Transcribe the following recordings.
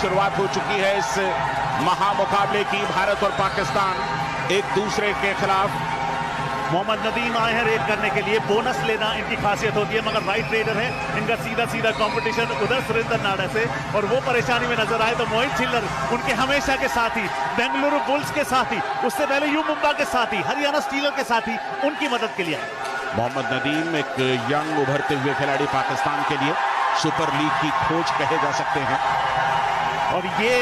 शुरुआत हो चुकी है इस महामुकाबले की। भारत और पाकिस्तान एक दूसरे के खिलाफ। मोहम्मद नदीम आए हैं रेड करने के लिए, बोनस लेना इनकी खासियत होती है, मगर राइट रेडर है। इनका सीधा सीधा कंपटीशन उधर सुरेंद्र नाडा से, और वो परेशानी में नजर आए तो मोहित छिल्लर उनके हमेशा के साथी, बेंगलुरु बुल्स के साथी, उससे पहले यू मुंबा के साथी, हरियाणा स्टीलर के साथी, उनकी मदद के लिए। मोहम्मद नदीम एक यंग उभरते हुए खिलाड़ी पाकिस्तान के लिए, सुपर लीग की खोज कहे जा सकते हैं। और ये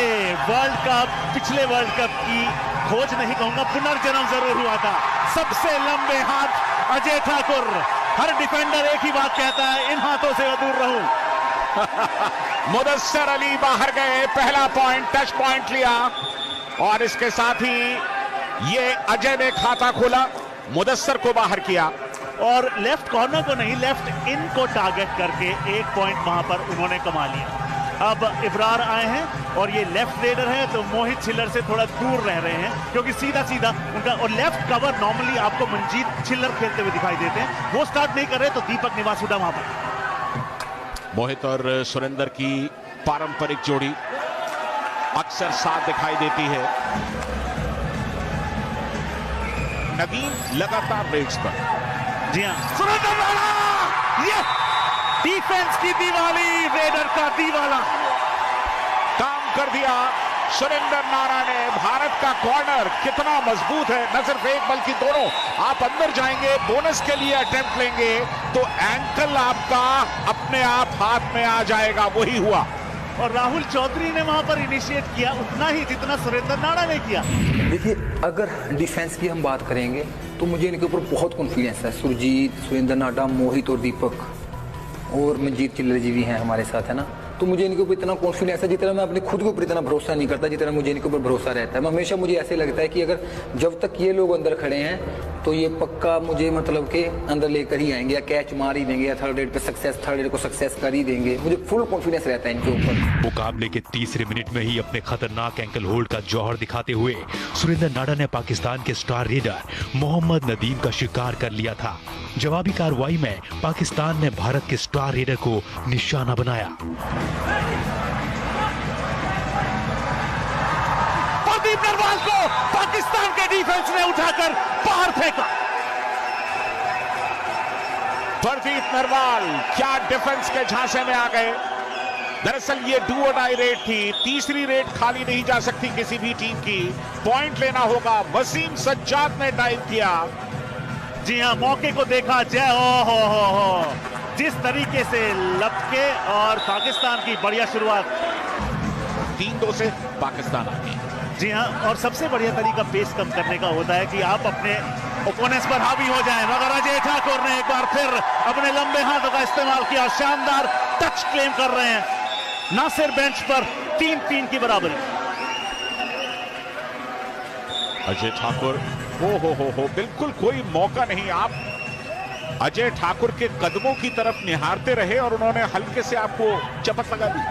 वर्ल्ड कप, पिछले वर्ल्ड कप की खोज नहीं कहूंगा, पुनर्जन्म जरूर हुआ था। सबसे लंबे हाथ अजय ठाकुर। हर डिफेंडर एक ही बात कहता है, इन हाथों से दूर रहूं। मुदस्सिर अली बाहर गए, पहला पॉइंट, टच पॉइंट लिया, और इसके साथ ही ये अजय ने खाता खोला, मुदस्सिर को बाहर किया। और लेफ्ट कॉर्नर को नहीं, लेफ्ट इन को टारगेट करके एक पॉइंट वहां पर उन्होंने कमा लिया। अब इब्रार आए हैं और ये लेफ्ट रेडर है, तो मोहित छिल्लर से थोड़ा दूर रह रहे हैं, क्योंकि सीधा सीधा उनका, और लेफ्ट कवर नॉर्मली आपको मनजीत छिल्लर खेलते हुए दिखाई देते हैं, वो स्टार्ट नहीं कर रहे, तो दीपक निवासुडा वहां पर। मोहित और सुरेंद्र की पारंपरिक जोड़ी अक्सर साथ दिखाई देती है। नदीम लगातार रेड्स पर। जी हाँ, सुरेंद्र नाडा, ये डिफेंस की दिवाली, रेडर का दीवाला काम कर दिया सुरेंद्र नाडा ने। भारत का कॉर्नर कितना मजबूत है, न सिर्फ एक बल्कि दोनों। आप अंदर जाएंगे, बोनस के लिए अटेम्प्ट लेंगे, तो एंकल आपका अपने आप हाथ में आ जाएगा, वही हुआ। और राहुल चौधरी ने वहां पर इनिशिएट किया उतना ही जितना सुरेंद्र नाडा ने किया। देखिए, अगर डिफेंस की हम बात करेंगे तो मुझे इनके ऊपर बहुत कॉन्फिडेंस है। सुरजीत, सुरेंद्र नाडा, मोहित और दीपक, और मनजीत छिल्लर जी भी हैं हमारे साथ, है ना। तो मुझे इनके ऊपर इतना कॉन्फिडेंस है, जितना मैं अपने खुद के ऊपर इतना भरोसा नहीं करता, जितना मुझे इनके ऊपर भरोसा रहता है। हमेशा मुझे ऐसे लगता है कि अगर जब तक ये लोग अंदर खड़े हैं तो ये पक्का मुझे मतलब के अंदर लेकर ही आएंगे, या कैच मार ही देंगे, या थर्ड रेड पे सक्सेस, थर्ड रेड को सक्सेस कर ही देंगे। मुझे फुल कॉन्फिडेंस रहता है इनके ऊपर। मुकाबले के तीसरे मिनट में ही अपने खतरनाक एंकल होल्ड का जौहर दिखाते हुए सुरेंद्र नाडा ने पाकिस्तान के स्टार रेडर मोहम्मद नदीम का शिकार कर लिया था। जवाबी कार्रवाई में पाकिस्तान ने भारत के स्टार रेडर को निशाना बनाया। प्रदीप नरवाल को पाकिस्तान के डिफेंस ने उठाकर बाहर फेंका। प्रदीप नरवाल क्या डिफेंस के झांसे में आ गए। दरअसल ये डू और डाई रेड थी, तीसरी रेड खाली नहीं जा सकती किसी भी टीम की, पॉइंट लेना होगा। वसीम सज्जाद ने डाइव किया। जी हाँ, मौके को देखा, जय हो जिस तरीके से लपके, और पाकिस्तान की बढ़िया शुरुआत। 3-2 से पाकिस्तान आ गई। जी हाँ, और सबसे बढ़िया तरीका पेस कम करने का होता है कि आप अपने ओपोनेंट्स पर हावी हो जाएं। मगर अजय ठाकुर ने एक बार फिर अपने लंबे हाथों का इस्तेमाल किया, शानदार टच क्लेम कर रहे हैं। नासिर बेंच पर 3-3 की बराबरी। अजय ठाकुर, हो बिल्कुल कोई मौका नहीं। आप अजय ठाकुर के कदमों की तरफ निहारते रहे और उन्होंने हल्के से आपको चपत लगा दी।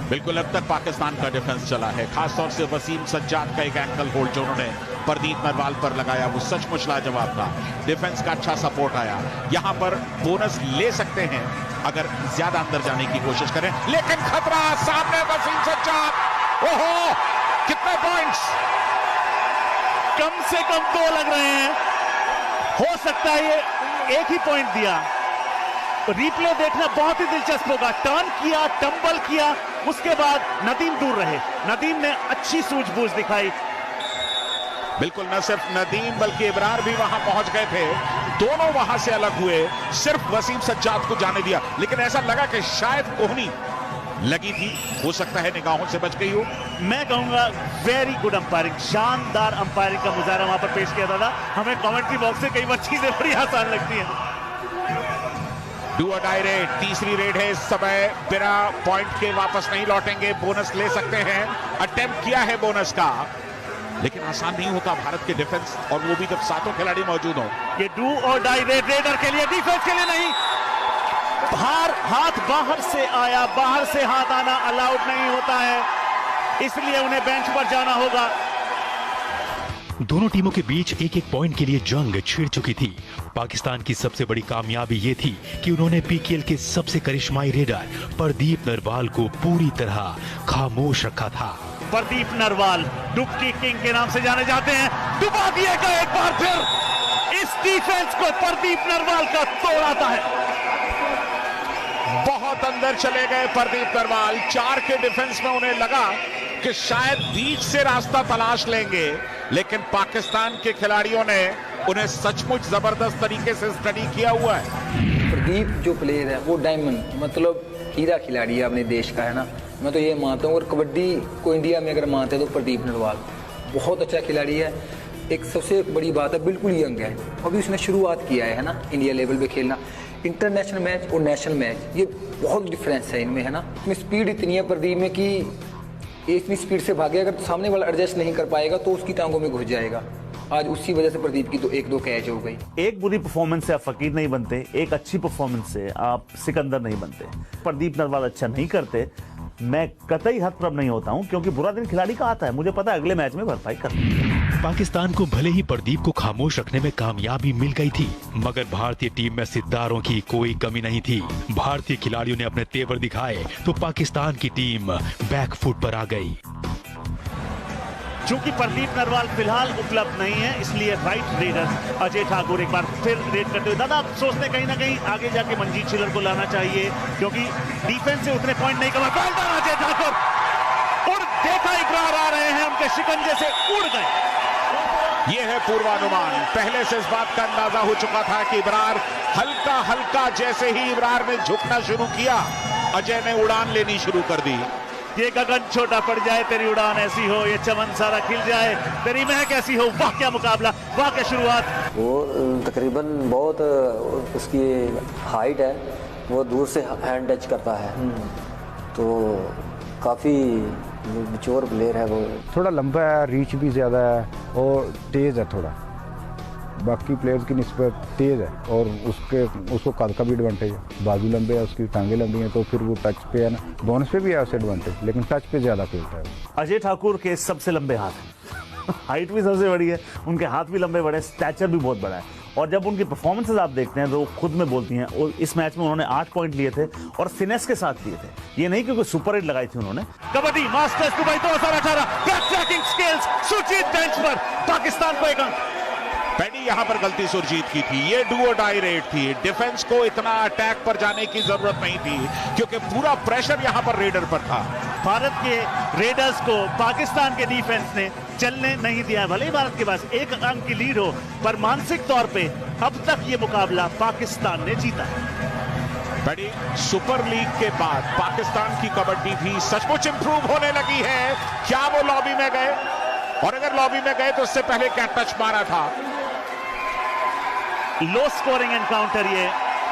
बिल्कुल अब तक पाकिस्तान का डिफेंस चला है, खासतौर से वसीम सज्जाद का एक एंकल होल्ड जो उन्होंने प्रदीप नरवाल पर लगाया, वो सचमुच लाजवाब था। डिफेंस का अच्छा सपोर्ट आया। यहां पर बोनस ले सकते हैं अगर ज्यादा अंदर जाने की कोशिश करें, लेकिन खतरा सामने। वसीम सज्जाद, ओहो कितने पॉइंट्स, कम से कम 2 लग रहे हैं। हो सकता है ये एक ही पॉइंट दिया। रिप्ले देखना बहुत ही दिलचस्प होगा। टर्न किया, टंबल किया, उसके बाद नदीम दूर रहे। नदीम ने अच्छी सूझबूझ दिखाई। बिल्कुल, न सिर्फ नदीम बल्कि इब्रार भी वहां पहुंच गए थे। दोनों वहां से अलग हुए, सिर्फ वसीम सज्जाद को जाने दिया। लेकिन ऐसा लगा कि शायद कोहनी लगी थी, हो सकता है निगाहों से बच गई हो। मैं कहूंगा वेरी गुड अंपायरिंग, शानदार अंपायरिंग का मुजाहरा वहां पर पेश किया था। हमें कमेंट्री बॉक्स से कई बार चीजें बड़ी आसान लगती हैं। डू और डाई रेड, तीसरी रेड है इस समय। बिना पॉइंट के वापस नहीं लौटेंगे, बोनस ले सकते हैं। अटेम्प्ट किया है बोनस का, लेकिन आसान नहीं होता भारत के डिफेंस, और वो भी जब सातों खिलाड़ी मौजूद हो। ये डू और डाई रेड, रेडर के लिए, डिफेंस के लिए नहीं। हाथ बाहर से आया, बाहर से हाथ आना अलाउड नहीं होता है, इसलिए उन्हें बेंच पर जाना होगा। दोनों टीमों के बीच एक एक पॉइंट के लिए जंग छिड़ चुकी थी। पाकिस्तान की सबसे बड़ी कामयाबी ये थी कि उन्होंने पीकेएल के सबसे करिश्माई रेडर प्रदीप नरवाल को पूरी तरह खामोश रखा था। प्रदीप नरवाल डुबकी किंग के नाम से जाने जाते हैं, डुबा दिएगा एक बार फिर। इस डिफेंस को प्रदीप नरवाल का तोड़ आता है। बहुत अंदर चले गए प्रदीप नरवाल। 4 के डिफेंस में उन्हें लगा कि शायद बीच से रास्ता तलाश लेंगे, लेकिन पाकिस्तान के खिलाड़ियों ने उन्हें सचमुच जबरदस्त तरीके से स्टडी किया हुआ है। प्रदीप जो प्लेयर है वो डायमंड मतलब हीरा खिलाड़ी है अपने देश का, है ना। मैं तो ये मानता हूँ, और कबड्डी को इंडिया में अगर मानते हैं तो प्रदीप नरवाल बहुत अच्छा खिलाड़ी है। एक सबसे बड़ी बात है, बिल्कुल यंग है, अभी उसने शुरुआत किया है ना इंडिया लेवल पे खेलना। इंटरनेशनल मैच और नेशनल मैच ये बहुत डिफरेंस है इनमें, है ना। इसमें स्पीड इतनी है प्रदीप में कि इतनी स्पीड से भागेगा, अगर सामने वाला एडजस्ट नहीं कर पाएगा तो उसकी टांगों में घुस जाएगा। आज उसी वजह से प्रदीप की तो 1-2 कैच हो गई। एक बुरी परफॉर्मेंस से आप फकीर नहीं बनते, एक अच्छी परफॉर्मेंस से आप सिकंदर नहीं बनते। प्रदीप नरवाल अच्छा नहीं करते, मैं कतई हतप्रभ नहीं होता हूं, क्योंकि बुरा दिन खिलाड़ी का आता है, मुझे पता है अगले मैच में भरपाई करना। पाकिस्तान को भले ही प्रदीप को खामोश रखने में कामयाबी मिल गई थी, मगर भारतीय टीम में सितारों की कोई कमी नहीं थी। भारतीय खिलाड़ियों ने अपने तेवर दिखाए तो पाकिस्तान की टीम बैकफुट पर आ गई। चूंकि प्रदीप नरवाल फिलहाल उपलब्ध नहीं है, इसलिए राइट रेडर अजय ठाकुर एक बार फिर रेड करते हुए, दादा आप सोचते हैं कहीं ना कहीं आगे जाके मंजीत छिल्लर को लाना चाहिए, क्योंकि डिफेंस से उतने पॉइंट नहीं कमा पाए। अजय ठाकुर और देखा इकरार आ रहे हैं, उनके शिकंजे से उड़ गए। यह है पूर्वानुमान। पहले से इस बात का अंदाजा हो चुका था कि इब्रार हल्का हल्का, जैसे ही इब्रार ने झुकना शुरू किया, अजय ने उड़ान लेनी शुरू कर दी। ये गगन छोटा पड़ जाए तेरी उड़ान ऐसी हो, ये चमन सारा खिल जाए तेरी महक ऐसी हो। वाह क्या मुकाबला, वाह क्या शुरुआत। वो तकरीबन बहुत उसकी हाइट है, वो दूर से हैंड टच करता है, तो काफ़ी मैच्योर प्लेयर है। वो थोड़ा लंबा है, रीच भी ज़्यादा है और तेज़ है थोड़ा, बाकी प्लेयर्स की निस्बत तेज़ है, और उसको कद का भी एडवांटेज है। बाजू लंबे है, उसकी टांगे लंबी हैं, तो फिर वो टच पे है ना, बोनस पे भी है उससे एडवांटेज, लेकिन टच पे ज़्यादा खेलता है। अजय ठाकुर के सबसे लंबे हाथ हैं, हाइट भी सबसे बड़ी है, उनके हाथ भी लंबे बड़े, स्टैचर भी बहुत बड़ा है। और जब उनकी परफॉर्मेंसेस आप देखते हैं तो खुद में बोलती हैं। और इस मैच में उन्होंने 8 पॉइंट लिए थे और फिनेस के साथ लिए थे, ये नहीं कि कोई सुपर हिट लगाई थी उन्होंने। Kabaddi masters Dubai 2018 back tracking skills, Surjeet bench पर, पाकिस्तान को 1 अंक। पैडी यहां पर गलती सुरजीत की थी, ये डू और डाई रेड थी। डिफेंस को इतना अटैक पर जाने की जरूरत नहीं थी, क्योंकि पूरा प्रेशर यहां पर रेडर पर था। भारत के रेडर्स को पाकिस्तान के डिफेंस ने चलने नहीं दिया है। भले ही भारत के पास 1 अंक की लीड हो, पर मानसिक तौर पे अब तक ये मुकाबला पाकिस्तान ने जीता है। बड़ी सुपर लीग के बाद पाकिस्तान की कबड्डी भी सचमुच इंप्रूव होने लगी है। क्या वो लॉबी में गए? और अगर लॉबी में गए तो उससे पहले क्या टच मारा था? लो स्कोरिंग एनकाउंटर, ये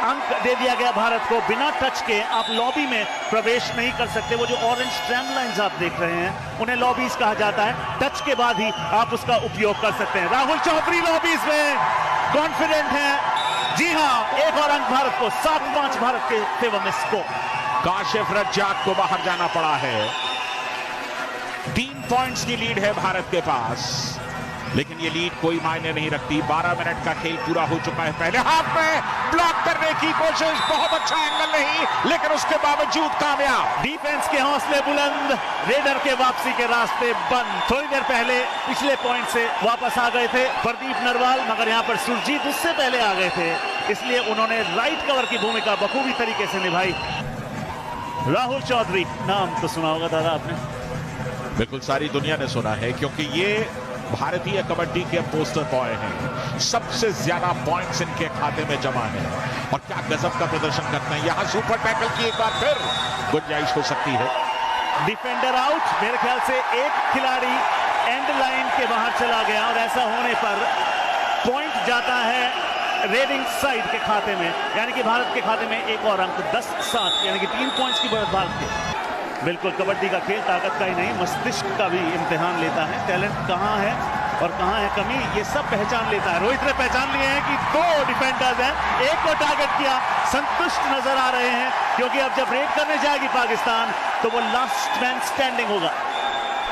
अंक दे दिया गया भारत को। बिना टच के आप लॉबी में प्रवेश नहीं कर सकते। वो जो ऑरेंज स्ट्रैंड लाइंस आप देख रहे हैं, उन्हें लॉबीज कहा जाता है। टच के बाद ही आप उसका उपयोग कर सकते हैं। राहुल चौधरी लॉबीज में कॉन्फिडेंट हैं। जी हां, 1 और अंक भारत को, 7-5 भारत के फेवर में स्कोर। काशिफ रज्जाक को बाहर जाना पड़ा है। 3 पॉइंट्स की लीड है भारत के पास, लेकिन ये लीड कोई मायने नहीं रखती। 12 मिनट का खेल पूरा हो चुका है। पहले हाथ में ब्लॉक करने की कोशिश, बहुत अच्छा एंगल नहीं, लेकिन उसके बावजूद कामयाब। डिफेंस के हौसले बुलंद, रेडर के वापसी के रास्ते बंद। थोड़ी देर पहले पिछले पॉइंट से वापस आ गए थे प्रदीप नरवाल, मगर यहां पर सुरजीत उससे पहले आ गए थे, इसलिए उन्होंने राइट कवर की भूमिका बखूबी तरीके से निभाई। राहुल चौधरी, नाम तो सुना होगा दादा आपने? बिल्कुल, सारी दुनिया ने सुना है, क्योंकि ये भारतीय कबड्डी के पोस्टर बॉय हैं। सबसे ज्यादा पॉइंट्स इनके खाते में जमा है, और क्या गजब का प्रदर्शन करते हैं। यहां सुपर टैकल की एक बार फिर गुंजाइश हो सकती है। डिफेंडर आउट, मेरे ख्याल से एक खिलाड़ी एंड लाइन के बाहर चला गया, और ऐसा होने पर पॉइंट जाता है रेडिंग साइड के खाते में, यानी कि भारत के खाते में 1 और अंक। 10-7 यानी कि 3 पॉइंट्स की बढ़त भारत के। बिल्कुल, कबड्डी का खेल ताकत का ही नहीं, मस्तिष्क का भी इम्तिहान लेता है। टैलेंट कहाँ है और कहाँ है कमी, ये सब पहचान लेता है। रोहित ने पहचान लिए हैं कि 2 डिफेंडर्स हैं, एक को टारगेट किया, संतुष्ट नजर आ रहे हैं, क्योंकि अब जब रेड करने जाएगी पाकिस्तान तो वो लास्ट मैन स्टैंडिंग होगा।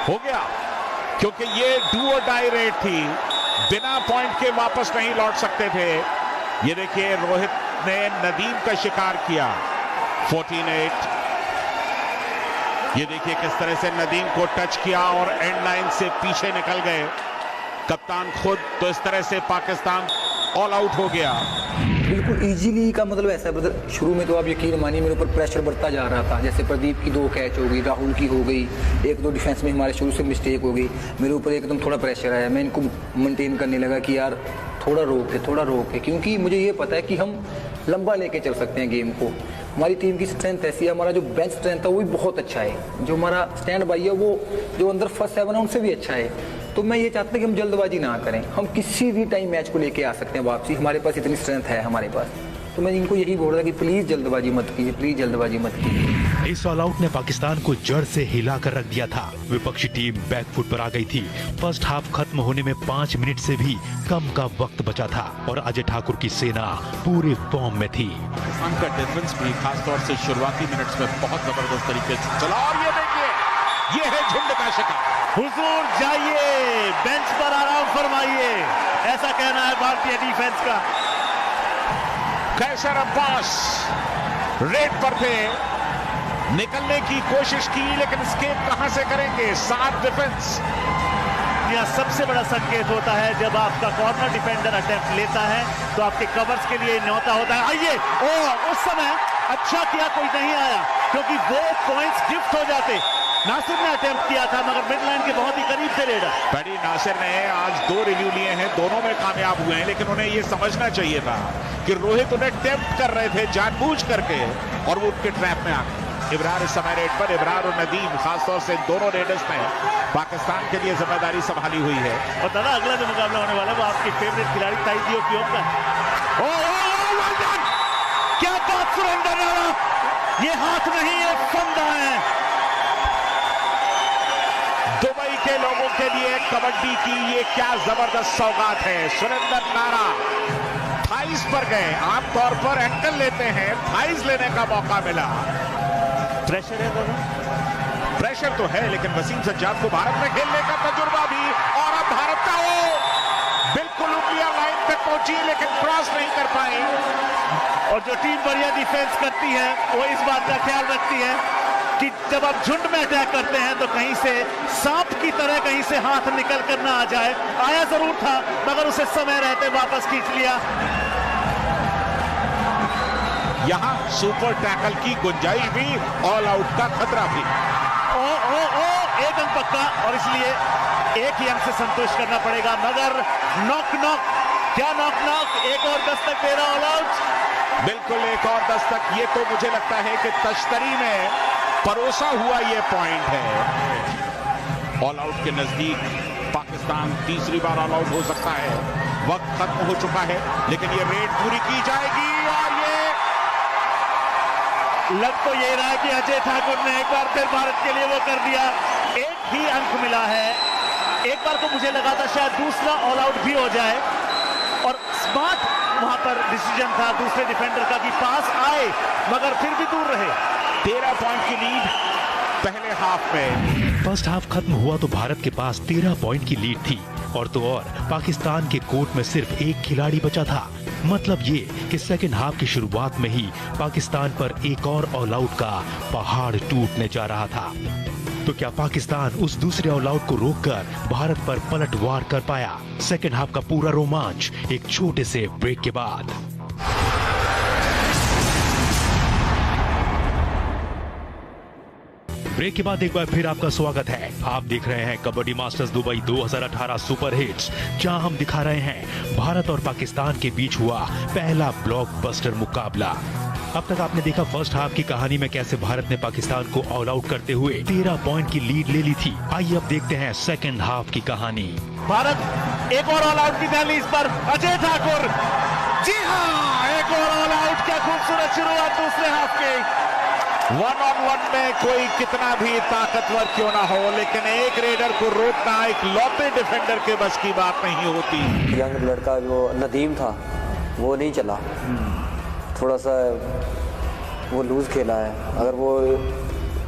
हो गया क्योंकि ये डू और डाई रेड थी, बिना पॉइंट के वापस नहीं लौट सकते थे। ये देखिए रोहित ने नदीम का शिकार किया। 14-8। ये देखिए किस तरह से नदीम को टच किया और एंड लाइन से पीछे निकल गए कप्तान खुद। तो इस तरह से पाकिस्तान ऑल आउट हो गया। बिल्कुल इजीली का मतलब ऐसा है ब्रदर, शुरू में तो आप यकीन मानिए मेरे ऊपर प्रेशर बढ़ता जा रहा था। जैसे प्रदीप की 2 कैच हो गई, राहुल की हो गई, 1-2 डिफेंस में हमारे शुरू से मिस्टेक हो गई, मेरे ऊपर एकदम थोड़ा प्रेशर आया। मैं इनको मेंटेन करने लगा कि यार थोड़ा रोक है, क्योंकि मुझे ये पता है कि हम लंबा लेके चल सकते हैं गेम को। हमारी टीम की स्ट्रेंथ ऐसी है, हमारा जो बेंच स्ट्रेंथ है वो भी बहुत अच्छा है, जो हमारा स्टैंड बाई है वो जो अंदर फर्स्ट 7 है उनसे भी अच्छा है। तो मैं ये चाहता हूँ कि हम जल्दबाजी ना करें, हम किसी भी टाइम मैच को लेके आ सकते हैं वापसी, हमारे पास इतनी स्ट्रेंथ है हमारे पास। तो मैं इनको यही बोल रहा था कि प्लीज़ जल्दबाजी मत कीजिए। इस ऑल आउट ने पाकिस्तान को जड़ से हिला कर रख दिया था। विपक्षी टीम बैकफुट पर आ गई थी। फर्स्ट हाफ खत्म होने में 5 मिनट से भी कम का वक्त बचा था और अजय ठाकुर की सेना पूरे फॉर्म में थी। पाकिस्तान का डिफेंस भी खासतौर से शुरुआती मिनट्स में बहुत जबरदस्त तरीके से चला। और ये देखिए, ये है झुंड का शिकार। हुजूर जाइए, बेंच पर आराम फरमाइए, ऐसा कहना है भारतीय डिफेंस का। कैसर अब्बास रेड पर थे, निकलने की कोशिश की लेकिन एस्केप कहां से करेंगे। 7 डिफेंस। यह सबसे बड़ा संकेत होता है जब आपका कॉर्नर डिफेंडर अटेम्प्ट लेता है तो आपके कवर्स के लिए न्योता होता है आइए। और उस समय अच्छा किया कोई नहीं आया, क्योंकि वो पॉइंट्स गिफ्ट हो जाते। नासिर ने अटेम्प्ट किया था मगर मिड लाइन के बहुत ही करीब थे रेडर। पैडी नासिर ने आज 2 रिव्यू लिए हैं, दोनों में कामयाब हुए हैं, लेकिन उन्हें यह समझना चाहिए था कि रोहित उन्हें टेम्प्ट कर रहे थे जानबूझ करके और वो उनके ट्रैप में आ गए। इब्रार इस समय रेड पर, इब्रार और नदीम खासतौर से दोनों रेडर्स ने पाकिस्तान के लिए जिम्मेदारी संभाली हुई है। और दादा अगला जो मुकाबला होने वाला है वो आपके फेवरेट खिलाड़ी ताइदियो की का है। क्या बात सुरेंद्र नाड़ा, ये हाथ नहीं है फंदा है। दुबई के लोगों के लिए कबड्डी की ये क्या जबरदस्त सौगात है। सुरेंद्र नाड़ा थाइस पर गए, आमतौर पर एंकल लेते हैं, थाइस लेने का मौका मिला। प्रेशर है दादा, प्रेशर तो है, लेकिन वसीम सज्जाद को भारत में खेलने का तजुर्बा भी। और अब भारत का वो बिल्कुल उंगलियां लाइन तक पहुंची लेकिन क्रॉस नहीं कर पाई। और जो टीम बढ़िया डिफेंस करती है वो इस बात का ख्याल रखती है कि जब आप झुंड में अटैक करते हैं तो कहीं से सांप की तरह कहीं से हाथ निकल कर ना आ जाए। आया जरूर था मगर उसे समय रहते वापस खींच लिया। यहां सुपर टैकल की गुंजाइश भी, ऑल आउट का खतरा भी। एक अंक पक्का और इसलिए एक ही अंक से संतुष्ट करना पड़ेगा। मगर नॉक क्या नॉक एक और दस्तक दे रहा ऑल आउट। बिल्कुल एक और दस्तक। ये तो मुझे लगता है कि तश्तरी में परोसा हुआ ये पॉइंट है। ऑल आउट के नजदीक पाकिस्तान तीसरी बार ऑल आउट हो सकता है। वक्त खत्म हो चुका है लेकिन ये रेड पूरी की जाएगी। और ये लग तो ये रहा है कि अजय ठाकुर ने एक बार फिर भारत के लिए वो कर दिया। एक ही अंक मिला है। एक बार तो मुझे लगा था शायद दूसरा ऑल आउट भी हो जाए और स्मार्ट वहां पर डिसीजन था दूसरे डिफेंडर का कि पास आए मगर फिर भी दूर रहे। 13 पॉइंट की लीड पहले हाफ में। फर्स्ट हाफ खत्म हुआ तो भारत के पास 13 पॉइंट की लीड थी और तो और पाकिस्तान के कोर्ट में सिर्फ एक खिलाड़ी बचा था। मतलब ये कि सेकंड हाफ की शुरुआत में ही पाकिस्तान पर एक और ऑल आउट का पहाड़ टूटने जा रहा था। तो क्या पाकिस्तान उस दूसरे ऑल आउट को रोककर भारत पर पलटवार कर पाया? सेकंड हाफ का पूरा रोमांच एक छोटे से ब्रेक के बाद। ब्रेक के बाद एक बार फिर आपका स्वागत है। आप देख रहे हैं kabaddi masters Dubai 2018 super hits, जहां हम दिखा रहे हैं भारत और पाकिस्तान के बीच हुआ पहला ब्लॉकबस्टर मुकाबला। अब तक आपने देखा फर्स्ट हाफ की कहानी में कैसे भारत ने पाकिस्तान को ऑल आउट करते हुए 13 पॉइंट की लीड ले ली थी। आइए अब देखते हैं सेकंड हाफ की कहानी। भारत एक और ऑल आउट की दहलीज पर, अजय ठाकुर, जी हाँ एक और ऑल आउट। क्या खूबसूरत शुरुआत दूसरे हाफ की। 1-on-1 में कोई कितना भी ताकतवर क्यों ना हो लेकिन एक रेडर को रोकना एक लौते डिफेंडर के बस की बात नहीं होती। यंग लड़का जो नदीम था वो नहीं चला, थोड़ा सा वो लूज खेला है। अगर वो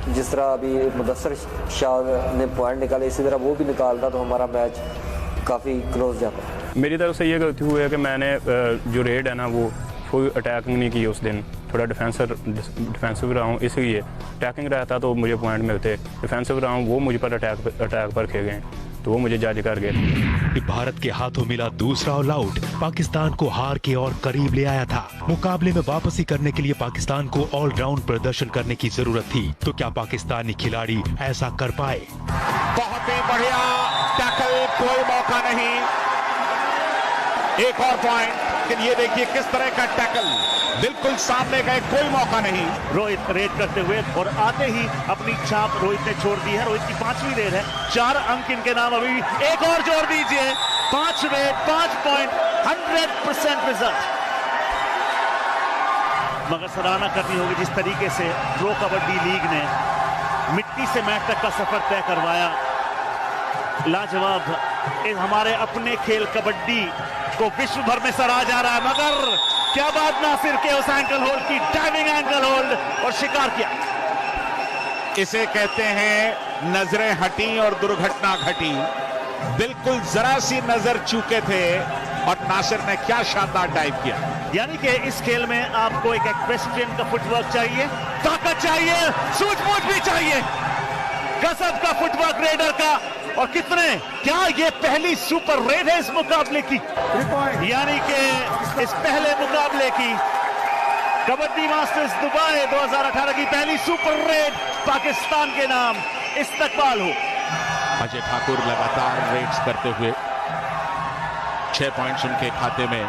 जिस तरह अभी मुदस्सर शाह ने पॉइंट निकाले इसी तरह वो भी निकालता तो हमारा मैच काफ़ी क्लोज जाता। मेरी तरफ से ये गलती हुई है कि मैंने जो रेड है ना वो कोई अटैकिंग नहीं की उस दिन, थोड़ा डिफेंसिव रहा हूँ, इसलिए अटैकिंग रहता तो मुझे पॉइंट मिलते, डिफेंसिव रहा हूँ वो मुझ पर अटैक पर खे गए तो वो मुझे जज कर गए। भारत के हाथों मिला दूसरा ऑल आउट पाकिस्तान को हार के और करीब ले आया था। मुकाबले में वापसी करने के लिए पाकिस्तान को ऑलराउंड प्रदर्शन करने की जरूरत थी, तो क्या पाकिस्तानी खिलाड़ी ऐसा कर पाए? बहुत ही बढ़िया टैकल, कोई मौका नहीं, एक और पॉइंट। लेकिन ये देखिए किस तरह का टैकल, बिल्कुल सामने गए, कोई मौका नहीं। रोहित रेड करते हुए और आते ही अपनी छाप रोहित ने छोड़ दी है। रोहित की 5वीं रेड है, 4 अंक इनके नाम अभी भी। एक और जोड़ दीजिए, 5 रेड, 5 पॉइंट, 100% रिजल्ट। मगर सराहना करनी होगी जिस तरीके से प्रो कबड्डी लीग ने मिट्टी से मैच तक का सफर तय करवाया। लाजवाब हमारे अपने खेल कबड्डी को विश्व भर में सराहा जा रहा है। मगर क्या बात नासिर के उस एंकल होल्ड की, डाइविंग एंकल होल्ड, और शिकार किया। इसे कहते हैं नजरें हटी और दुर्घटना घटी। बिल्कुल जरा सी नजर चूके थे और नासिर ने क्या शानदार डाइव किया। यानी कि इस खेल में आपको एक एक्वेस्ट्रियन का फुटवर्क चाहिए, ताकत चाहिए, सूझबूझ भी चाहिए, गजब का फुटवर्क रेडर का। और कितने, क्या ये पहली सुपर रेड है इस मुकाबले की? यानी कि इस पहले मुकाबले की कबड्डी मास्टर्स दुबई 2018 की पहली सुपर रेड पाकिस्तान के नाम इस्तकबाल हो। अजय ठाकुर लगातार रेड्स करते हुए 6 पॉइंट्स उनके खाते में।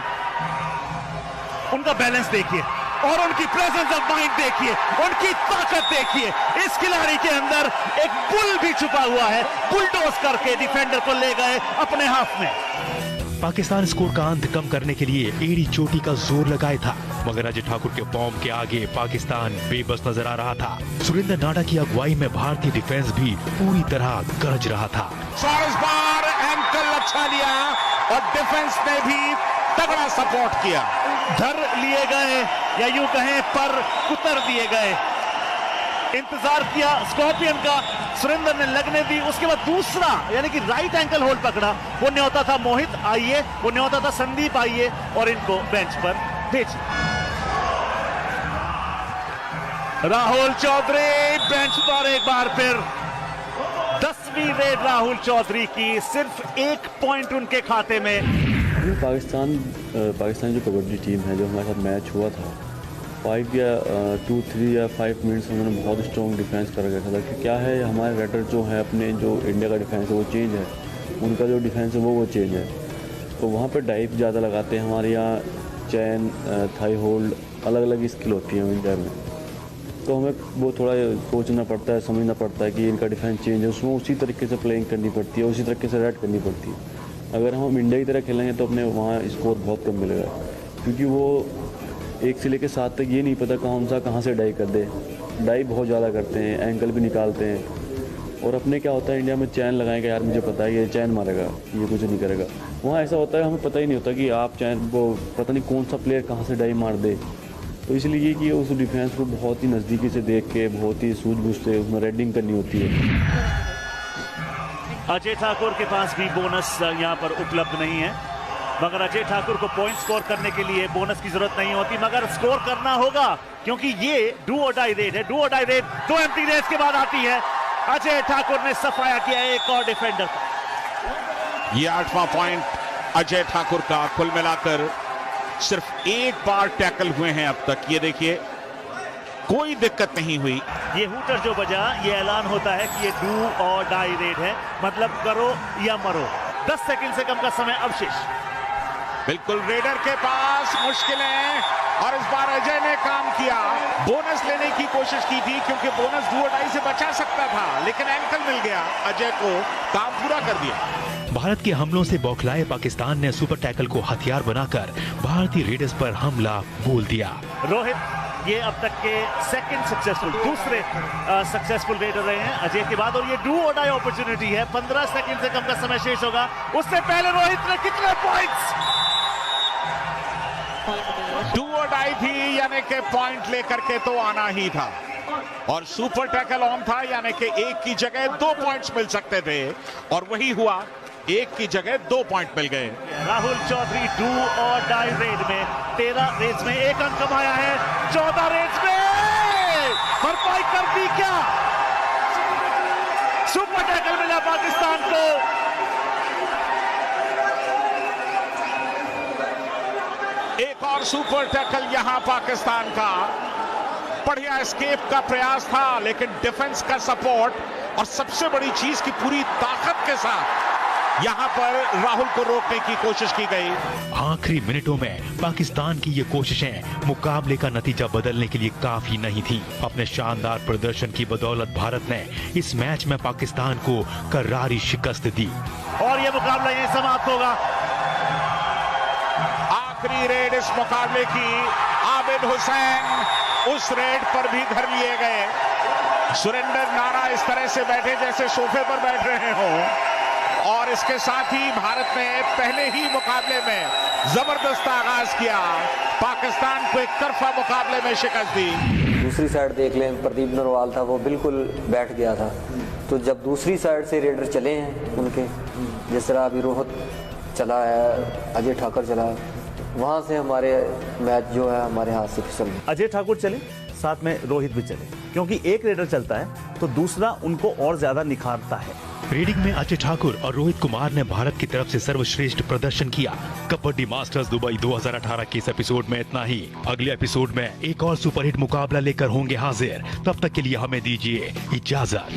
उनका बैलेंस देखिए और उनकी प्रेजेंस ऑफ माइंड देखिए, उनकी ताकत देखिए। इस खिलाड़ी के अंदर एक बुल भी छुपा हुआ है, बुलडोज करके डिफेंडर को ले गए अपने हाथ में। पाकिस्तान स्कोर का अंत कम करने के लिए एड़ी चोटी का जोर लगाया था, मगर अजय ठाकुर के फॉर्म के आगे पाकिस्तान बेबस नजर आ रहा था। सुरेंद्र नाडा की अगुवाई में भारतीय डिफेंस भी पूरी तरह गरज रहा था। इस बार एंकल अच्छा लिया और डिफेंस ने भी तगड़ा सपोर्ट किया। धर लिए गए या यूं कहें पर कुतर दिए गए। इंतजार किया स्कॉर्पियन का, सुरेंद्र ने लगने दी, उसके बाद दूसरा यानी कि राइट एंकल होल्ड पकड़ा। वो न्योता था मोहित आइए, वो न्योता था संदीप आइए और इनको बेंच पर भेजिए। राहुल चौधरी बेंच पर एक बार फिर। 10वीं रेड राहुल चौधरी की, सिर्फ 1 पॉइंट उनके खाते में। पाकिस्तान जो कबड्डी टीम है, जो हमारे साथ मैच हुआ था, 5 या 2-3 या 5 मिनट्स उन्होंने बहुत स्ट्रॉन्ग डिफेंस कर रखा था। कि क्या है, हमारे रेडर जो है अपने जो इंडिया का डिफेंस है वो चेंज है, उनका जो डिफेंस है वो चेंज है। तो वहाँ पे डाइव ज़्यादा लगाते हैं। हमारे यहाँ चैन, थाई होल्ड, अलग अलग स्किल होती है इंडिया में। तो हमें वो थोड़ा सोचना पड़ता है, समझना पड़ता है कि इनका डिफेंस चेंज है, उसमें उसी तरीके से प्लेइंग करनी पड़ती है, उसी तरीके से रेड करनी पड़ती है। अगर हम इंडिया की तरह खेलेंगे तो अपने वहाँ स्कोर बहुत कम मिलेगा, क्योंकि वो 1 से लेकर 7 तक ये नहीं पता कहाँ से डाइव कर दे। डाइव बहुत ज़्यादा करते हैं, एंकल भी निकालते हैं। और अपने क्या होता है, इंडिया में चैन लगाएंगे, यार मुझे पता है ये चैन मारेगा, ये कुछ नहीं करेगा। वहाँ ऐसा होता है, हमें पता ही नहीं होता कि आप चैन, वो पता नहीं कौन सा प्लेयर कहाँ से डाइव मार दे। तो इसलिए कि उस डिफेंस को बहुत ही नज़दीकी से देख के, बहुत ही सूझबूझ से उसमें रेडिंग करनी होती है। अजय ठाकुर के पास भी बोनस यहाँ पर उपलब्ध नहीं है, मगर अजय ठाकुर को पॉइंट स्कोर करने के लिए बोनस की जरूरत नहीं होती, मगर स्कोर करना होगा क्योंकि ये डू और डाई रेड है। डू और डाई रेड 2 एम्प्टी रेड्स के बाद आती है। अजय ठाकुर ने सफाया किया एक और डिफेंडर का। ये 8वां पॉइंट अजय ठाकुर का। कुल मिलाकर सिर्फ 1 बार टैकल हुए हैं अब तक। ये देखिए, कोई दिक्कत नहीं हुई। ये हूटर जो बजा, ये ऐलान होता है कि ये डू और डाई रेड है, मतलब करो या मरो। 10 सेकंड से कम का समय अवशेष। बिल्कुल रेडर के पास मुश्किलें, और इस बार अजय ने काम किया। बोनस लेने की कोशिश की थी क्योंकि बोनस डू और डाई से बचा सकता था, लेकिन एंकल मिल गया। अजय को काम पूरा कर दिया। भारत के हमलों से बौखलाए पाकिस्तान ने सुपर टैकल को हथियार बनाकर भारतीय रेडर्स पर हमला बोल दिया। रोहित ये अब तक के दूसरे सक्सेसफुल रेडर रहे हैं अजय के बाद, और ये डू और डाई अपॉर्चुनिटी है। 15 सेकंड से कम का समय शेष होगा। उससे पहले रोहित ने कितने पॉइंट्स? डू और डाई थी, यानी कि पॉइंट लेकर के तो आना ही था। और सुपर टैकल ऑन था, यानी कि एक की जगह 2 पॉइंट्स मिल सकते थे और वही हुआ, एक की जगह 2 पॉइंट मिल गए। राहुल चौधरी डू और डाई रेड में 13 रेस में 1 अंक कमाया है, 14 रेस में भरपाई कर दी क्या? सुपर टैकल मिला पाकिस्तान को। एक और सुपर टैकल यहां पाकिस्तान का। बढ़िया एस्केप का प्रयास था, लेकिन डिफेंस का सपोर्ट और सबसे बड़ी चीज की पूरी ताकत के साथ यहां पर राहुल को रोकने की कोशिश की गई। आखिरी मिनटों में पाकिस्तान की ये कोशिशें मुकाबले का नतीजा बदलने के लिए काफी नहीं थी। अपने शानदार प्रदर्शन की बदौलत भारत ने इस मैच में पाकिस्तान को करारी शिकस्त दी और ये मुकाबला यहीं समाप्त होगा। आखिरी रेड इस मुकाबले की, आबिद हुसैन उस रेड पर भी घर लिए गए। सुरेंद्र नाडा इस तरह से बैठे जैसे सोफे पर बैठ रहे हों, और इसके साथ ही भारत ने पहले ही मुकाबले में जबरदस्त आगाज किया, पाकिस्तान को एक तरफा मुकाबले में शिकस्त दी। दूसरी साइड देख लें, प्रदीप नरवाल था, वो बिल्कुल बैठ गया था। तो जब दूसरी साइड से रेडर चले हैं उनके, जिस तरह अभी रोहित चला है, अजय ठाकुर चला है, वहाँ से हमारे मैच जो है हमारे हाथ से फिसल गए। अजय ठाकुर चले, साथ में रोहित भी चले, क्योंकि एक रेडर चलता है तो दूसरा उनको और ज्यादा निखारता है। रेडिंग में अजय ठाकुर और रोहित कुमार ने भारत की तरफ से सर्वश्रेष्ठ प्रदर्शन किया। कबड्डी मास्टर्स दुबई 2018 के इस एपिसोड में इतना ही। अगले एपिसोड में एक और सुपरहिट मुकाबला लेकर होंगे हाजिर। तब तक के लिए हमें दीजिए इजाजत।